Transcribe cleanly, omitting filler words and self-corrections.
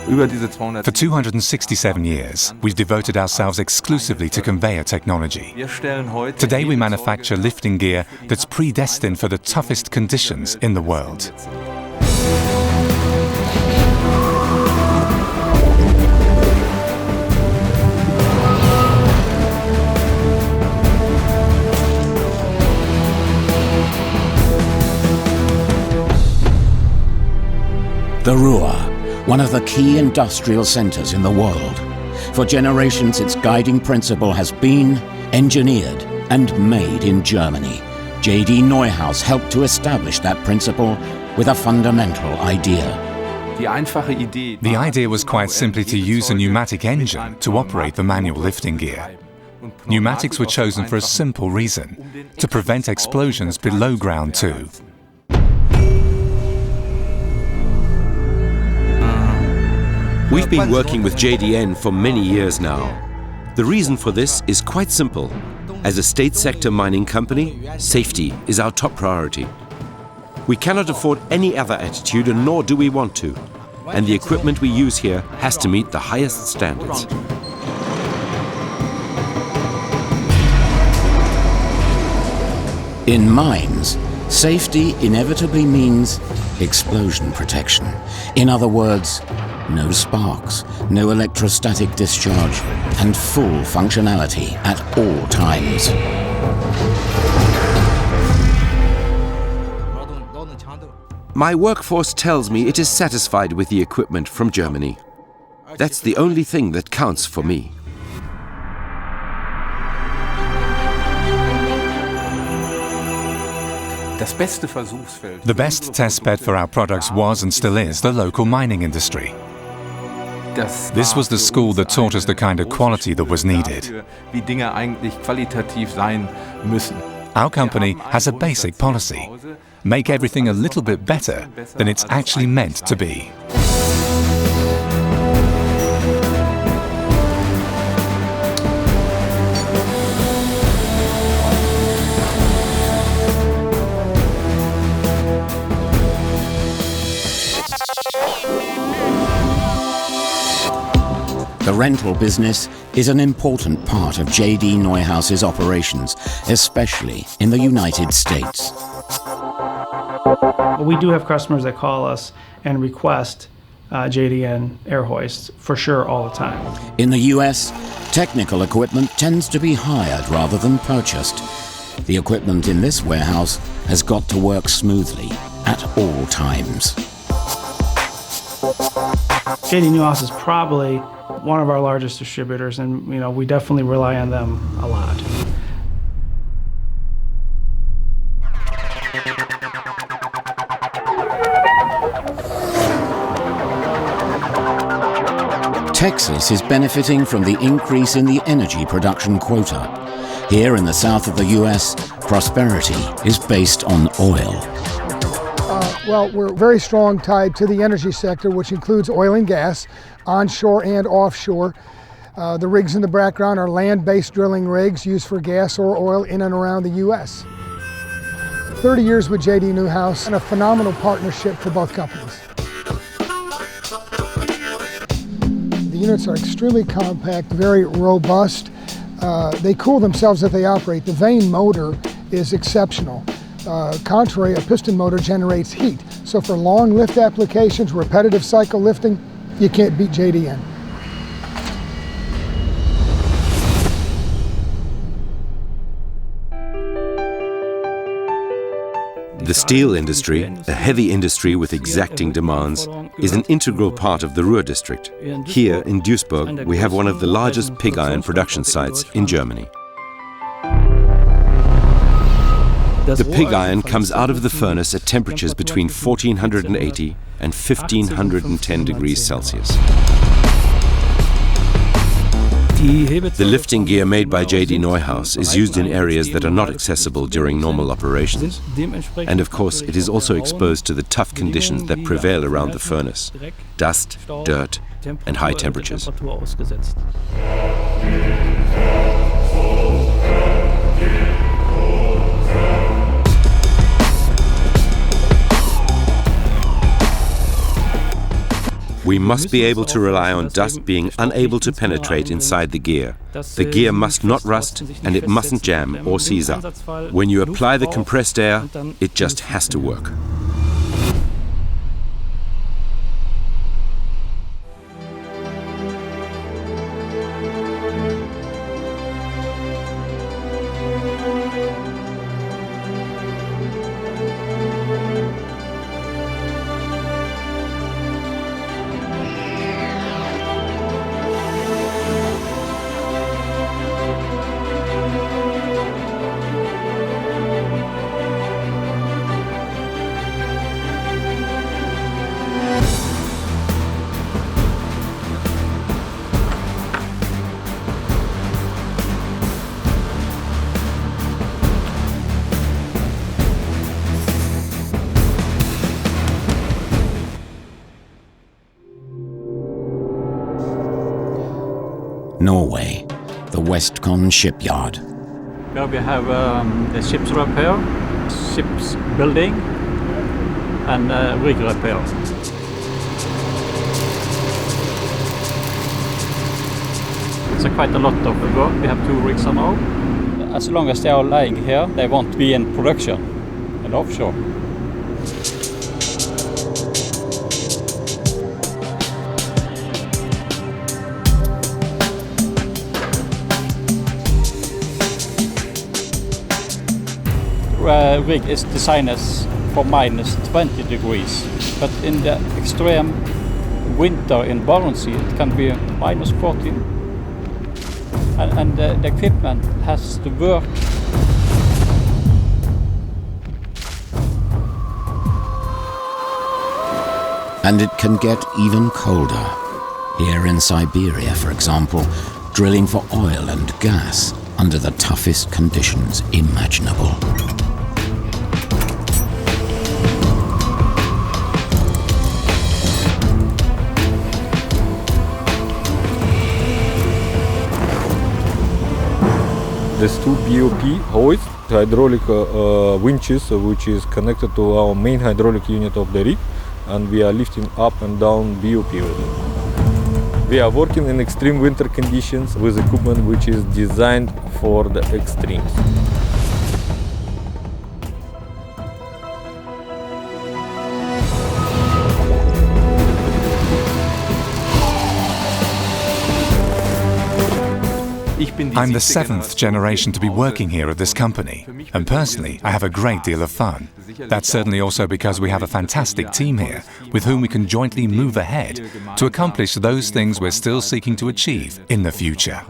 For 267 years, we've devoted ourselves exclusively to conveyor technology. Today we manufacture lifting gear that's predestined for the toughest conditions in the world. The Ruhr, one of the key industrial centers in the world. For generations, its guiding principle has been engineered and made in Germany. J.D. Neuhaus helped to establish that principle with a fundamental idea. The idea was quite simply to use a pneumatic engine to operate the manual lifting gear. Pneumatics were chosen for a simple reason: to prevent explosions below ground too. We've been working with JDN for many years now. The reason for this is quite simple. As a state sector mining company, safety is our top priority. We cannot afford any other attitude, and nor do we want to. And the equipment we use here has to meet the highest standards. In mines, safety inevitably means explosion protection. In other words, no sparks, no electrostatic discharge, and full functionality at all times. My workforce tells me it is satisfied with the equipment from Germany. That's the only thing that counts for me. The best testbed for our products was and still is the local mining industry. This was the school that taught us the kind of quality that was needed. Our company has a basic policy: make everything a little bit better than it's actually meant to be. The rental business is an important part of J.D. Neuhaus's operations, especially in the United States. We do have customers that call us and request JDN air hoists for sure all the time. In the US, technical equipment tends to be hired rather than purchased. The equipment in this warehouse has got to work smoothly at all times. J.D. Neuhaus is probably one of our largest distributors, and we definitely rely on them a lot. Texas is benefiting from the increase in the energy production quota. Here in the south of the US, prosperity is based on oil. Well, we're very strong tied to the energy sector, which includes oil and gas, onshore and offshore. The rigs in the background are land-based drilling rigs used for gas or oil in and around the U.S. 30 years with J.D. Neuhaus and a phenomenal partnership for both companies. The units are extremely compact, very robust. They cool themselves as they operate. The vane motor is exceptional. Contrary, a piston motor generates heat. So for long lift applications, repetitive cycle lifting, you can't beat JDN. The steel industry, a heavy industry with exacting demands, is an integral part of the Ruhr district. Here in Duisburg, we have one of the largest pig iron production sites in Germany. The pig iron comes out of the furnace at temperatures between 1480 and 1510 degrees Celsius. The lifting gear made by J.D. Neuhaus is used in areas that are not accessible during normal operations. And of course, it is also exposed to the tough conditions that prevail around the furnace: dust, dirt, and high temperatures. We must be able to rely on dust being unable to penetrate inside the gear. The gear must not rust and it mustn't jam or seize up. When you apply the compressed air, it just has to work. Norway, the Westcon shipyard. Here we have the ship's repair, ship's building, and rig repair. It's quite a lot of work. We have 2 rigs now. As long as they are lying here, they won't be in production and offshore. Rig is designed for minus 20 degrees, but in the extreme winter in Barents Sea it can be minus 14, and the equipment has to work. And it can get even colder. Here in Siberia, for example, drilling for oil and gas under the toughest conditions imaginable. There's 2 BOP hoists, hydraulic winches, which is connected to our main hydraulic unit of the rig, and we are lifting up and down BOP with it. We are working in extreme winter conditions with equipment which is designed for the extremes. I'm the 7th generation to be working here at this company, and personally I have a great deal of fun. That's certainly also because we have a fantastic team here with whom we can jointly move ahead to accomplish those things we're still seeking to achieve in the future.